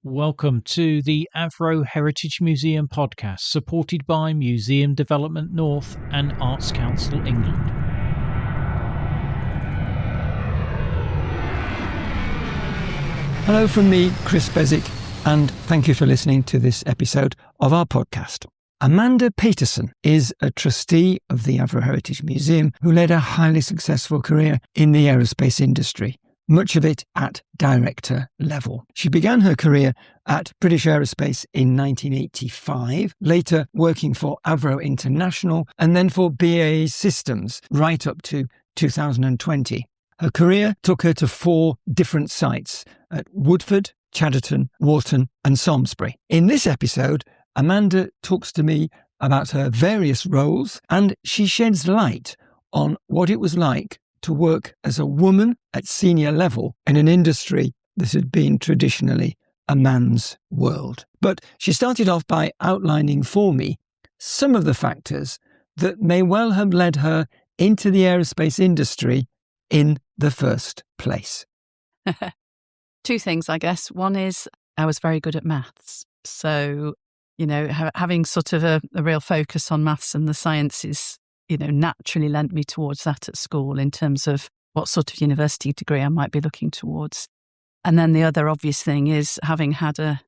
Welcome to the Avro Heritage Museum podcast, supported by Museum Development North and Arts Council England. Hello from me, Chris Beswick, and thank you for listening to this episode of our podcast. Amanda Paterson is a trustee of the Avro Heritage Museum who led a highly successful career in the aerospace industry, much of it at director level. She began her career at British Aerospace in 1985, later working for Avro International and then for BAE Systems right up to 2020. Her career took her to 4 different sites at Woodford, Chadderton, Walton and Salisbury. In this episode, Amanda talks to me about her various roles and she sheds light on what it was like to work as a woman at senior level in an industry that had been traditionally a man's world. But she started off by outlining for me some of the factors that may well have led her into the aerospace industry in the first place. 2 things, I guess. One is I was very good at maths. So, having sort of a real focus on maths and the sciences, naturally lent me towards that at school in terms of what sort of university degree I might be looking towards. And then the other obvious thing is having had a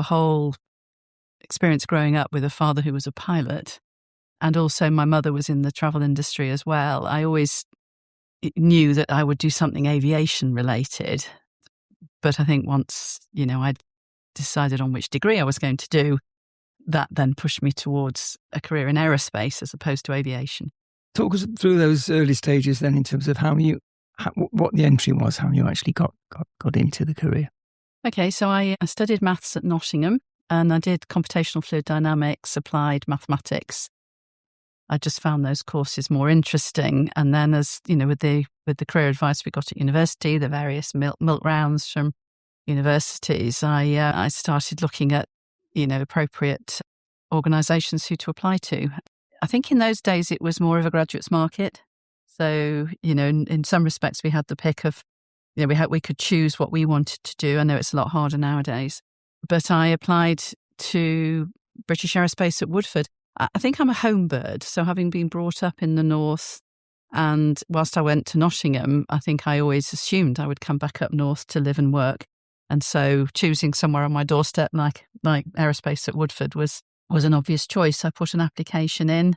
whole experience growing up with a father who was a pilot, and also my mother was in the travel industry as well. I always knew that I would do something aviation related. But I think once, I'd decided on which degree I was going to do, that then pushed me towards a career in aerospace as opposed to aviation. Talk us through those early stages then in terms of what the entry was, how you actually got into the career. Okay, so I studied maths at Nottingham and I did computational fluid dynamics, applied mathematics. I just found those courses more interesting. And then as, with the career advice we got at university, the various milk rounds from universities, I started looking at, appropriate organisations who to apply to. I think in those days it was more of a graduates market. So, in some respects we had the pick of, we could choose what we wanted to do. I know it's a lot harder nowadays. But I applied to British Aerospace at Woodford. I think I'm a home bird. So having been brought up in the north, and whilst I went to Nottingham, I think I always assumed I would come back up north to live and work. And so choosing somewhere on my doorstep like Aerospace at Woodford was an obvious choice. I put an application in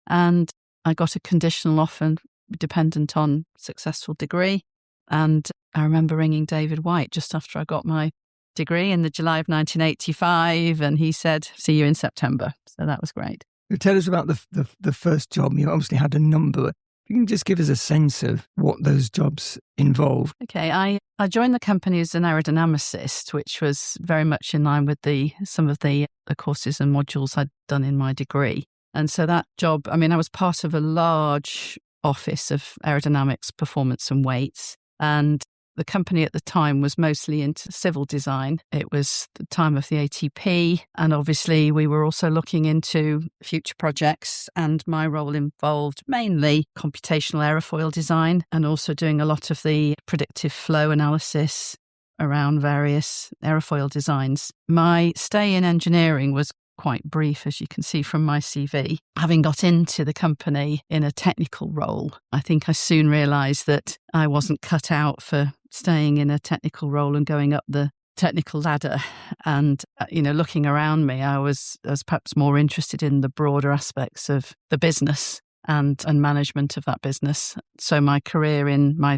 and I got a conditional offer dependent on successful degree. And I remember ringing David White just after I got my degree in the July of 1985, and he said, "See you in September." So that was great. Tell us about the first job. You obviously had a number. You can just give us a sense of what those jobs involved. Okay, I joined the company as an aerodynamicist, which was very much in line with some of the courses and modules I'd done in my degree. And so that job, I was part of a large office of aerodynamics, performance and weights. And the company at the time was mostly into civil design. It was the time of the ATP, and obviously we were also looking into future projects, and my role involved mainly computational aerofoil design and also doing a lot of the predictive flow analysis around various aerofoil designs. My stay in engineering was quite brief, as you can see from my CV. Having got into the company in a technical role, I think I soon realised that I wasn't cut out for staying in a technical role and going up the technical ladder. And, looking around me, I was perhaps more interested in the broader aspects of the business and management of that business. So my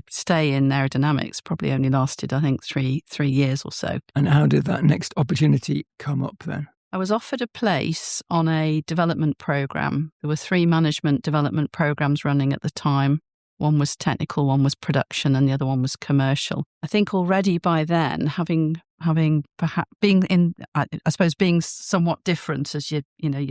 stay in aerodynamics probably only lasted, I think, three years or so. And how did that next opportunity come up then? I was offered a place on a development program. There were 3 management development programs running at the time. One was technical, one was production, and the other one was commercial. I think already by then, having perhaps being in, I suppose, being somewhat different as your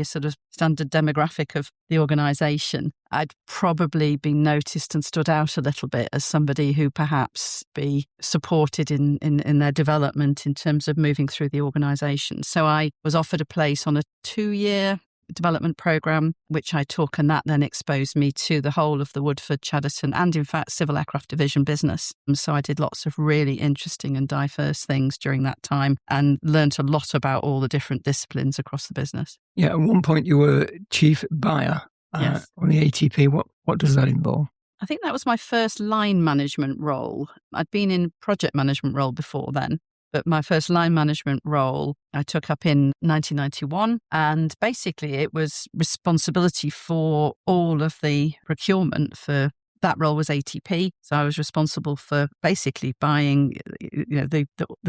sort of standard demographic of the organisation, I'd probably been noticed and stood out a little bit as somebody who perhaps be supported in their development in terms of moving through the organisation. So I was offered a place on a 2-year development program, which I took, and that then exposed me to the whole of the Woodford, Chadderton, and in fact, Civil Aircraft Division business. And so I did lots of really interesting and diverse things during that time and learnt a lot about all the different disciplines across the business. Yeah, at one point you were chief buyer Yes. on the ATP. What does that involve? I think that was my first line management role. I'd been in project management role before then, but my first line management role I took up in 1991. And basically it was responsibility for all of the procurement for that role was ATP. So I was responsible for basically buying, the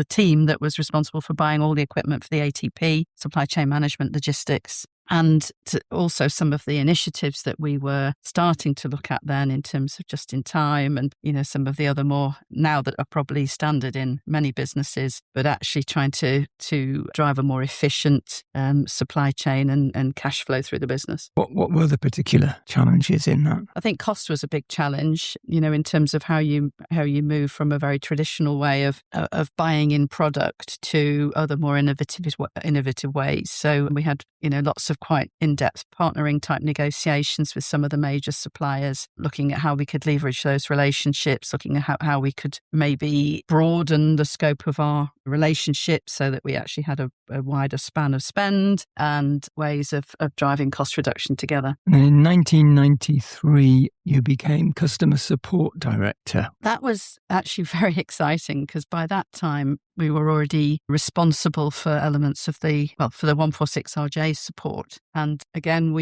team that was responsible for buying all the equipment for the ATP, supply chain management, logistics, and also some of the initiatives that we were starting to look at then in terms of just in time and, some of the other more now that are probably standard in many businesses, but actually trying to drive a more efficient supply chain and cash flow through the business. What were the particular challenges in that? I think cost was a big challenge, in terms of how you move from a very traditional way of buying in product to other more innovative ways. So we had, lots of quite in-depth partnering type negotiations with some of the major suppliers, looking at how we could leverage those relationships, looking at how we could maybe broaden the scope of our relationships so that we actually had a wider span of spend and ways of driving cost reduction together. And then in 1993, you became customer support director. That was actually very exciting because by that time we were already responsible for elements of the 146RJ support. And again,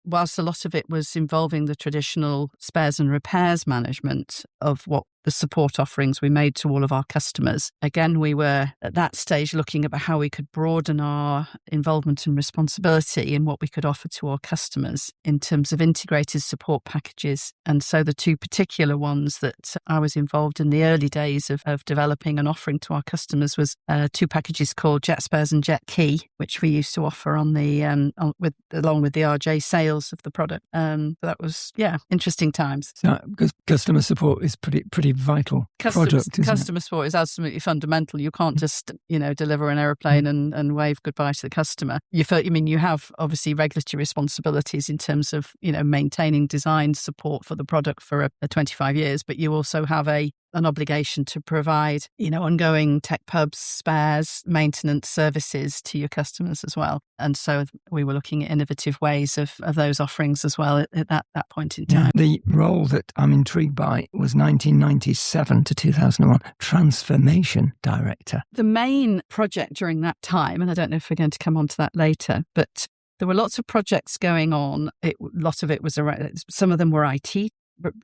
whilst a lot of it was involving the traditional spares and repairs management of what the support offerings we made to all of our customers. Again, we were at that stage looking at how we could broaden our involvement and responsibility in what we could offer to our customers in terms of integrated support packages. And so the two particular ones that I was involved in the early days of developing and offering to our customers was two packages called Jet Spares and Jet Key, which we used to offer on the along with the RJ sales of the product. That was interesting times. So because customer support is pretty vital product, isn't customer support is absolutely fundamental. You can't just deliver an aeroplane and wave goodbye to the customer. You have obviously regulatory responsibilities in terms of maintaining design support for the product for 25 years, but you also have an obligation to provide, ongoing tech pubs, spares, maintenance services to your customers as well. And so we were looking at innovative ways of those offerings as well at that point in time. The role that I'm intrigued by was 1997 to 2001, Transformation Director. The main project during that time, and I don't know if we're going to come on to that later, but there were lots of projects going on. A lot of it was around, some of them were IT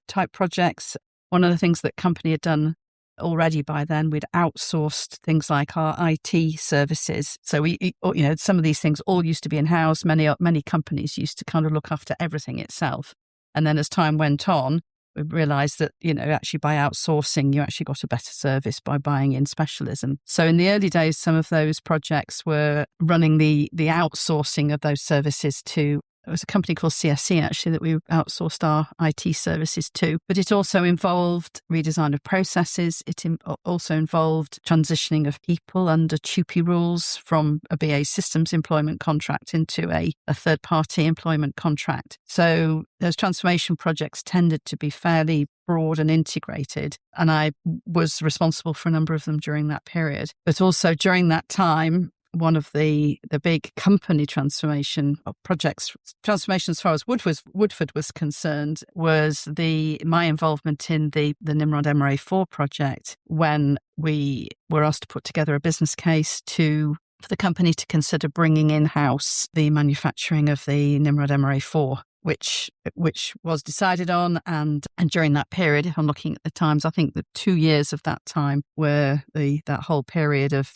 type projects. One of the things that company had done already by then, we'd outsourced things like our IT services. So some of these things all used to be in-house. Many companies used to kind of look after everything itself. And then as time went on, we realized that, actually by outsourcing, you actually got a better service by buying in specialism. So in the early days, some of those projects were running the outsourcing of those services to. It was a company called CSC, actually, that we outsourced our IT services to. But it also involved redesign of processes. It also involved transitioning of people under TUPE rules from a BAE Systems employment contract into a third-party employment contract. So those transformation projects tended to be fairly broad and integrated. And I was responsible for a number of them during that period. But also during that time, one of the big company transformation projects, transformation as far as Woodford was concerned, was my involvement in the Nimrod MRA 4 project when we were asked to put together a business case for the company to consider bringing in-house the manufacturing of the Nimrod MRA 4. Which was decided on, and during that period, if I'm looking at the times, I think the 2 years of that time were that whole period of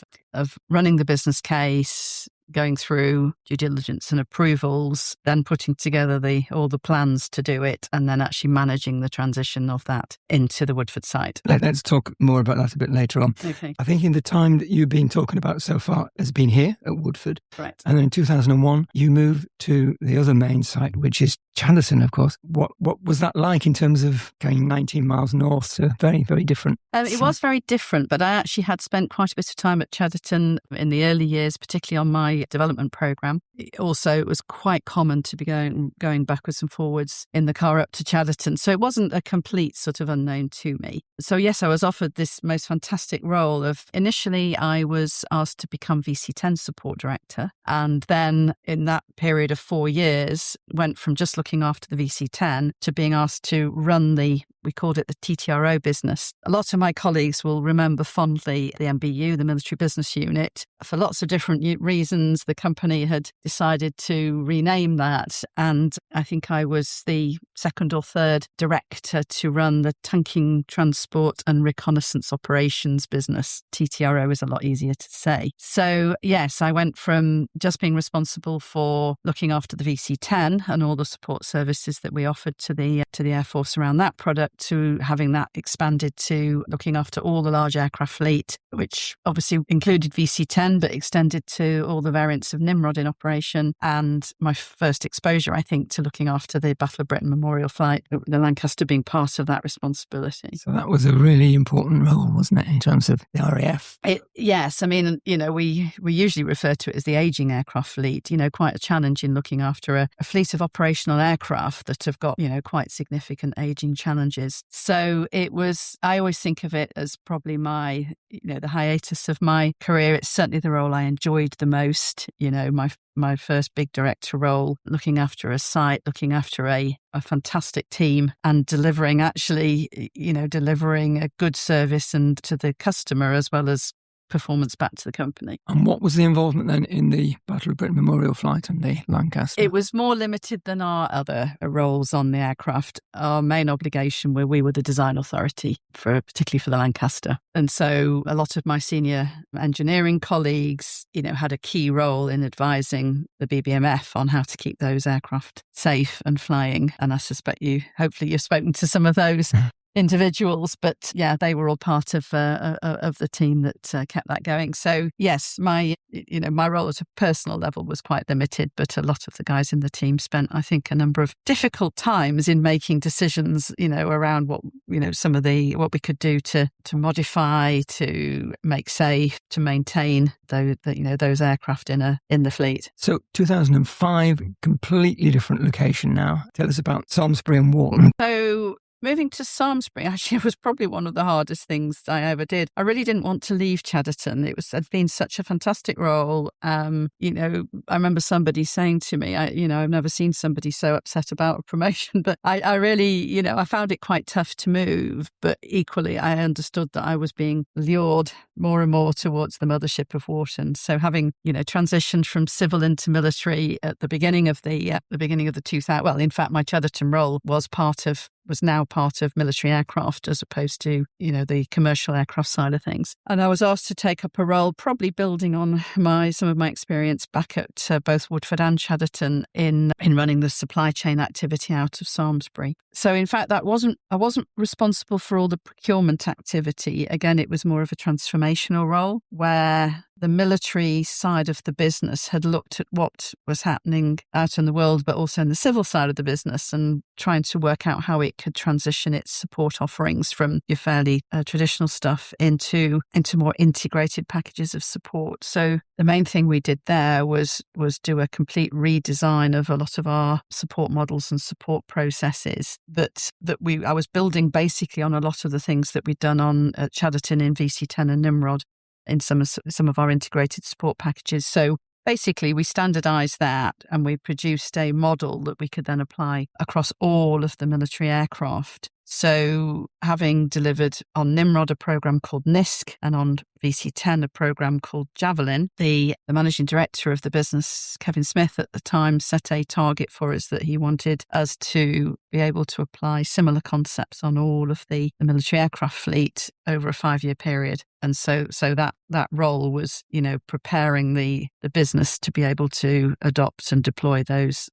running the business case, going through due diligence and approvals, then putting together all the plans to do it, and then actually managing the transition of that into the Woodford site. Let's talk more about that a bit later on. Okay. I think in the time that you've been talking about so far has been here at Woodford. Right. And then in 2001, you moved to the other main site, which is Chadderton, of course. What was that like in terms of going 19 miles north to very, very different? It was very different, but I actually had spent quite a bit of time at Chadderton in the early years, particularly on my development program. also it was quite common to be going backwards and forwards in the car up to Chadderton. So it wasn't a complete sort of unknown to me. So yes, I was offered this most fantastic role of, initially I was asked to become VC10 support director. And then in that period of 4 years, went from just looking after the VC10 to being asked to run we called it the TTRO business. A lot of my colleagues will remember fondly the MBU, the Military Business Unit. For lots of different reasons, the company had decided to rename that. And I think I was the second or third director to run the tanking, transport and reconnaissance operations business. TTRO is a lot easier to say. So yes, I went from just being responsible for looking after the VC10 and all the support services that we offered to the Air Force around that product, to having that expanded to looking after all the large aircraft fleet, which obviously included VC10, but extended to all the variants of Nimrod in operation. And my first exposure, I think, to looking after the Battle of Britain Memorial Flight, the Lancaster being part of that responsibility. So that was a really important role, wasn't it, in terms of the RAF? Yes. I mean, we usually refer to it as the ageing aircraft fleet, quite a challenge in looking after a fleet of operational aircraft that have got, quite significant ageing challenges. So I always think of it as probably the hiatus of my career. It's certainly the role I enjoyed the most, my first big director role, looking after a site, looking after a fantastic team and delivering a good service and to the customer as well as performance back to the company. And what was the involvement then in the Battle of Britain Memorial Flight and the Lancaster? It was more limited than our other roles on the aircraft. Our main obligation we were the design authority, particularly for the Lancaster. And so a lot of my senior engineering colleagues, had a key role in advising the BBMF on how to keep those aircraft safe and flying. And I suspect hopefully you've spoken to some of those individuals, but yeah, they were all part of the team that kept that going. So yes, my role at a personal level was quite limited, but a lot of the guys in the team spent, I think, a number of difficult times in making decisions, around what what we could do to modify, to make safe, to maintain those aircraft in the fleet. So 2005, completely different location now. Tell us about Samlesbury and Walton. So moving to Samlesbury actually was probably one of the hardest things I ever did. I really didn't want to leave Chadderton. It had been such a fantastic role. I remember somebody saying to me, I've never seen somebody so upset about a promotion, but I really, I found it quite tough to move. But equally, I understood that I was being lured more and more towards the mothership of Wharton. So having, transitioned from civil into military at the beginning of the 2000s, well, in fact, my Chadderton role was now part of military aircraft as opposed to, the commercial aircraft side of things. And I was asked to take up a role, probably building on some of my experience back at both Woodford and Chadderton in running the supply chain activity out of Samlesbury. So in fact, I wasn't responsible for all the procurement activity. Again, it was more of a transformational role where the military side of the business had looked at what was happening out in the world, but also in the civil side of the business, and trying to work out how it could transition its support offerings from your fairly traditional stuff into more integrated packages of support. So the main thing we did there was do a complete redesign of a lot of our support models and support processes I was building basically on a lot of the things that we'd done on Chadderton in VC10 and Nimrod in some of our integrated support packages. So basically, we standardized that and we produced a model that we could then apply across all of the military aircraft. So having delivered on Nimrod a program called NISC and on VC10 a program called Javelin, the managing director of the business, Kevin Smith, at the time set a target for us that he wanted us to be able to apply similar concepts on all of the military aircraft fleet over a 5-year period. And so that role was, preparing the business to be able to adopt and deploy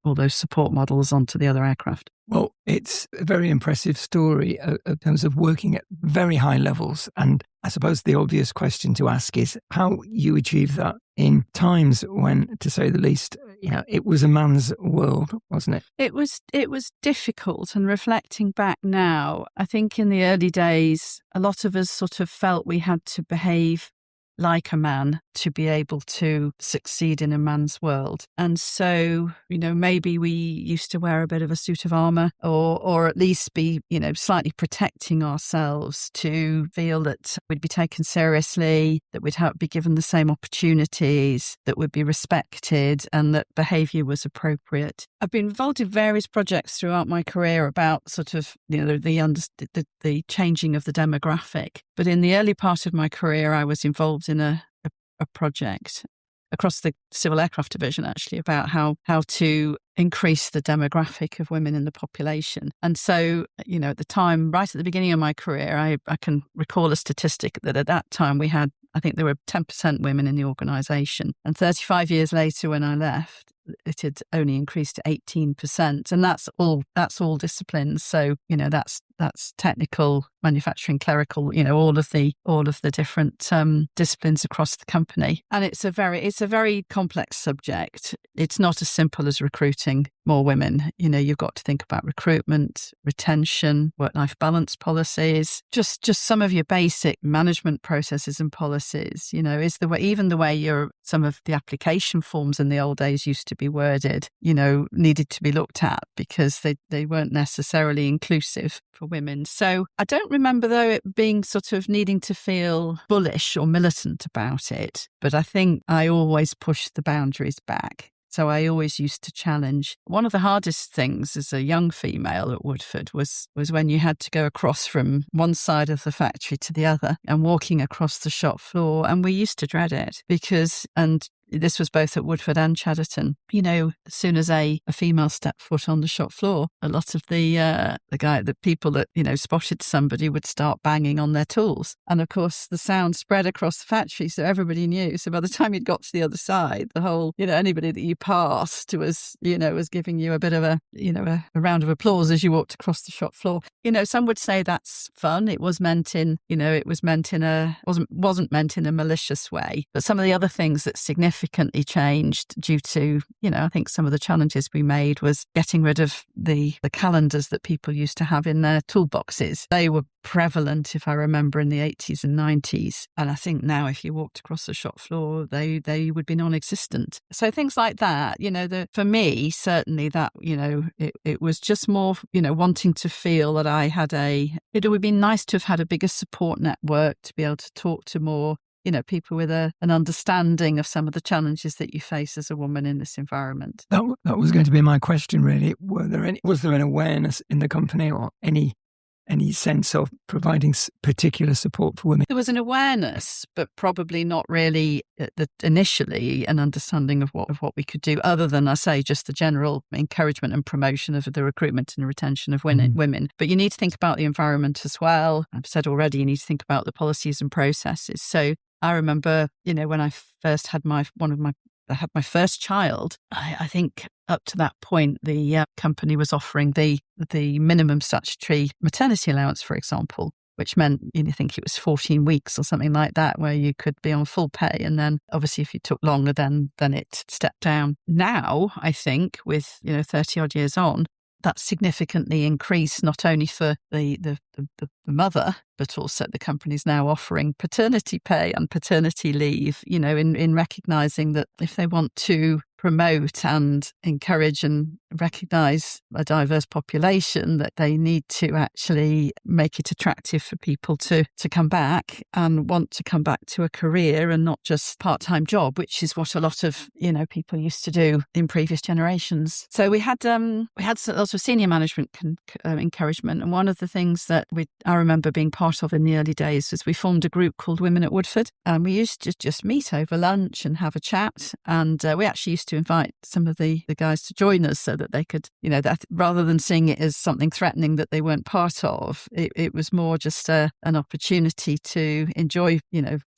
all those support models onto the other aircraft. Well, it's a very impressive story in terms of working at very high levels. And I suppose the obvious question to ask is how you achieve that in times when, to say the least, it was a man's world, wasn't it? It was difficult. And reflecting back now, I think in the early days, a lot of us sort of felt we had to behave like a man to be able to succeed in a man's world. And so, maybe we used to wear a bit of a suit of armor or at least be, slightly protecting ourselves to feel that we'd be taken seriously, that we'd be given the same opportunities, that we'd be respected, and that behavior was appropriate. I've been involved in various projects throughout my career about sort of, the changing of the demographic. But in the early part of my career, I was involved in a project across the Civil Aircraft Division, actually, about how to increase the demographic of women in the population. And so, at the time, right at the beginning of my career, I can recall a statistic that at that time we had, I think there were 10% women in the organisation. And 35 years later, when I left, it had only increased to 18%. And that's all disciplines. So, that's technical, manufacturing, clerical, all of the different disciplines across the company. And it's a very complex subject. It's not as simple as recruiting more women. You've got to think about recruitment, retention, work-life balance policies, just some of your basic management processes and policies. Is the way, even the way some of the application forms in the old days used to be worded, needed to be looked at because they weren't necessarily inclusive for women. So I don't remember, though, it being sort of needing to feel bullish or militant about it. But I think I always pushed the boundaries back. So I always used to challenge. One of the hardest things as a young female at Woodford was when you had to go across from one side of the factory to the other and walking across the shop floor. And we used to dread it and this was both at Woodford and Chadderton. As soon as a female stepped foot on the shop floor, a lot of the people that, spotted somebody would start banging on their tools. And of course, the sound spread across the factory, so everybody knew. So by the time you'd got to the other side, the whole, anybody that you passed was giving you a bit of a round of applause as you walked across the shop floor. Some would say that's fun. It was meant in, wasn't meant in a malicious way. But some of the other things that significantly changed due to, I think some of the challenges we made was getting rid of the calendars that people used to have in their toolboxes. They were prevalent, if I remember, in the 80s and 90s. And I think now if you walked across the shop floor, they would be non-existent. So things like that, for me, certainly that, it was just more, wanting to feel that I had it would be nice to have had a bigger support network to be able to talk to more people with an understanding of some of the challenges that you face as a woman in this environment. That was going to be my question, really. Was there an awareness in the company or any sense of providing particular support for women? There was an awareness, but probably not really initially an understanding of what we could do, other than, I say, just the general encouragement and promotion of the recruitment and retention of women. But you need to think about the environment as well. I've said already, you need to think about the policies and processes. So I remember, when I first had my first child, I think up to that point, the company was offering the minimum statutory maternity allowance, for example, which meant, I think it was 14 weeks or something like that, where you could be on full pay. And then obviously if you took longer, then it stepped down. Now, I think with, 30 odd years on, that's significantly increased, not only for the mother, but also the company's now offering paternity pay and paternity leave, in recognising that if they want to promote and encourage and recognise a diverse population, that they need to actually make it attractive for people to come back and want to come back to a career and not just part-time job, which is what a lot of, people used to do in previous generations. So we had a lot of senior management encouragement. And one of the things that I remember being part of in the early days was we formed a group called Women at Woodford. And we used to just meet over lunch and have a chat. And we actually used to invite some of the guys to join us so that they could, that rather than seeing it as something threatening that they weren't part of, it was more just an opportunity to enjoy,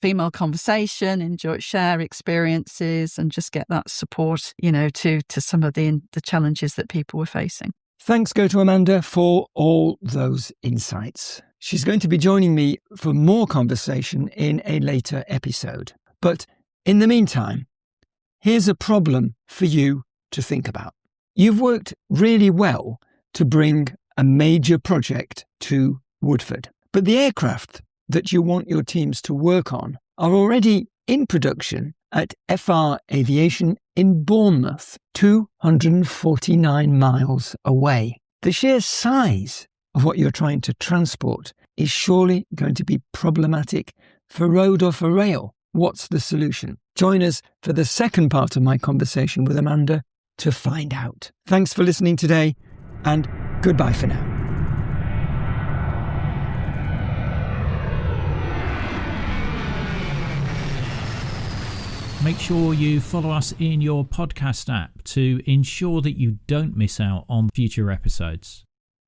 female conversation, share experiences and just get that support, to some of the challenges that people were facing. Thanks go to Amanda for all those insights. She's going to be joining me for more conversation in a later episode. But in the meantime, here's a problem for you to think about. You've worked really well to bring a major project to Woodford, but the aircraft that you want your teams to work on are already in production at FR Aviation in Bournemouth, 249 miles away. The sheer size of what you're trying to transport is surely going to be problematic for road or for rail. What's the solution? Join us for the second part of my conversation with Amanda to find out. Thanks for listening today, and goodbye for now. Make sure you follow us in your podcast app to ensure that you don't miss out on future episodes.